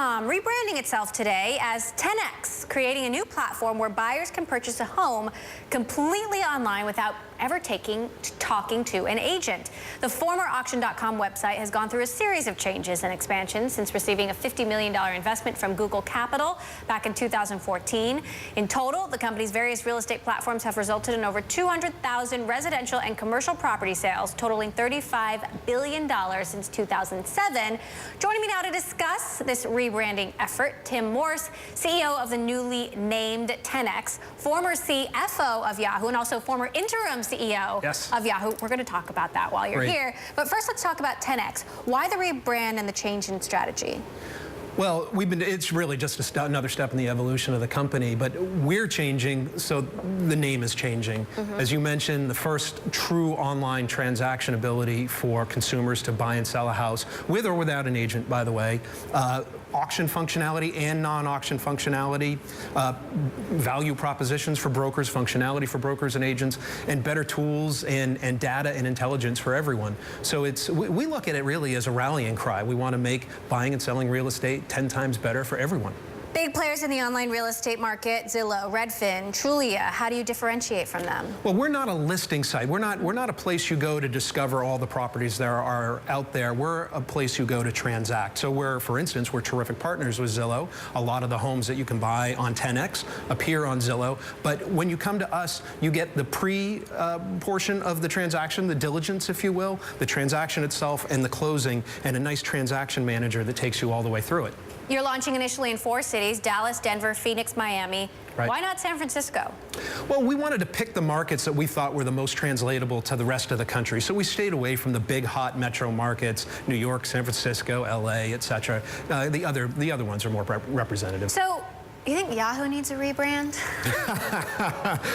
Realtor.com rebranding itself today as 10X, creating a new platform where buyers can purchase a home completely online without ever talking to an agent. The former Auction.com website has gone through a series of changes and expansions since receiving a $50 million investment from Google Capital back in 2014. In total, the company's various real estate platforms have resulted in over 200,000 residential and commercial property sales, totaling $35 billion since 2007. Joining me now to discuss this rebranding effort, Tim Morse, CEO of the newly named 10X, former CFO of Yahoo, and also former interim CEO of Yahoo. We're going to talk about that while you're here. But first, let's talk about 10X. Why the rebrand and the change in strategy? Well, it's really just another step in the evolution of the company, but we're changing, so the name is changing. As you mentioned, the first true online transaction ability for consumers to buy and sell a house, with or without an agent, by the way. Auction functionality and non-auction functionality, value propositions for brokers, functionality for brokers and agents, and better tools and data and intelligence for everyone. So we look at it really as a rallying cry. We want to make buying and selling real estate 10 times better for everyone. Big players in the online real estate market, Zillow, Redfin, Trulia. How do you differentiate from them? Well, we're not a listing site. We're not a place you go to discover all the properties there are out there. We're a place you go to transact. So for instance, we're terrific partners with Zillow. A lot of the homes that you can buy on 10X appear on Zillow. But when you come to us, you get the portion of the transaction, the diligence, if you will, the transaction itself and the closing, and a nice transaction manager that takes you all the way through it. You're launching initially in 4 cities, Dallas, Denver, Phoenix, Miami. Right. Why not San Francisco? Well, we wanted to pick the markets that we thought were the most translatable to the rest of the country. So we stayed away from the big, hot metro markets, New York, San Francisco, LA, etc. The other ones are more representative. So, you think Yahoo needs a rebrand?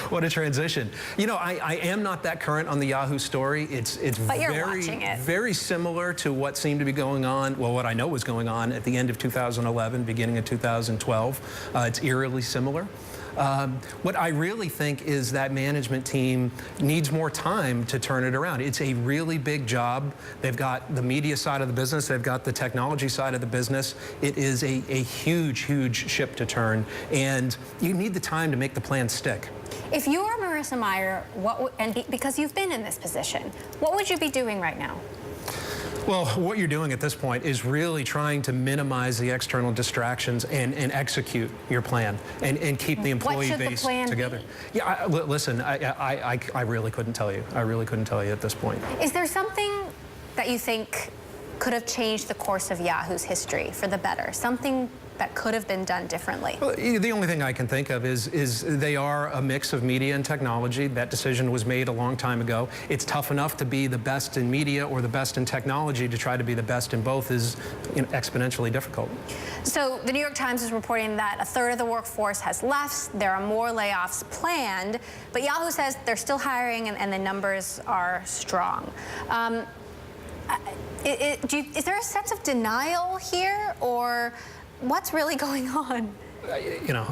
What a transition. You know, I am not that current on the Yahoo story. It's very similar to what seemed to be going on, well, what I know was going on at the end of 2011, beginning of 2012. It's eerily similar. What I really think is that management team needs more time to turn it around. It's a really big job. They've got the media side of the business. They've got the technology side of the business. It is a huge, huge ship to turn, and you need the time to make the plan stick. If you were Marissa Mayer, because you've been in this position, what would you be doing right now? Well, what you're doing at this point is really trying to minimize the external distractions and execute your plan and keep the employee base together. Yeah, listen, I really couldn't tell you. I really couldn't tell you at this point. Is there something that you think could have changed the course of Yahoo's history for the better? Something that could have been done differently? Well, the only thing I can think of is they are a mix of media and technology. That decision was made a long time ago. It's tough enough to be the best in media or the best in technology. To try to be the best in both is exponentially difficult. So the New York Times is reporting that 1/3 of the workforce has left. There are more layoffs planned, but Yahoo says they're still hiring and the numbers are strong. Is there a sense of denial here, or what's really going on? You know,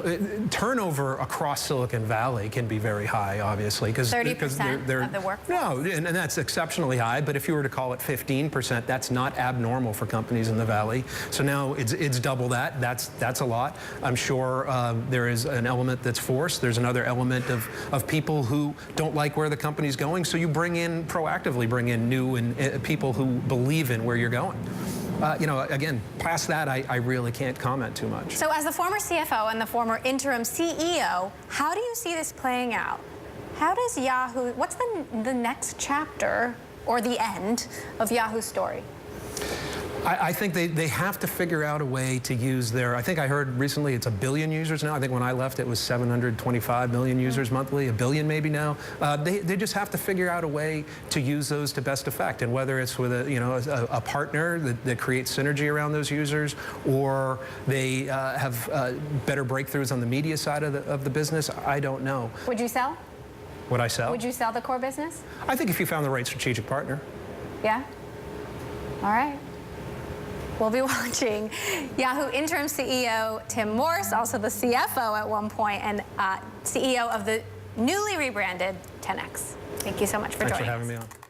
turnover across Silicon Valley can be very high, obviously, because 30% of the workforce. No, and that's exceptionally high. But if you were to call it 15%, that's not abnormal for companies in the Valley. So now it's double that. That's a lot. I'm sure there is an element that's forced. There's another element of people who don't like where the company's going. So you proactively bring in new and people who believe in where you're going. You know, again, past that, I really can't comment too much. So as the former CFO and the former interim CEO, how do you see this playing out? How does Yahoo, what's the next chapter or the end of Yahoo's story? I think they have to figure out a way to use I think I heard recently it's 1 billion users now. I think when I left it was 725 million users monthly, 1 billion maybe now. They just have to figure out a way to use those to best effect, and whether it's with a partner that creates synergy around those users, or they have better breakthroughs on the media side of the business, I don't know. Would you sell? Would I sell? Would you sell the core business? I think if you found the right strategic partner. Yeah? All right. We'll be watching. Yahoo interim CEO Tim Morse, also the CFO at one point, and CEO of the newly rebranded 10X. Thank you so much for joining us. Thanks for having me on.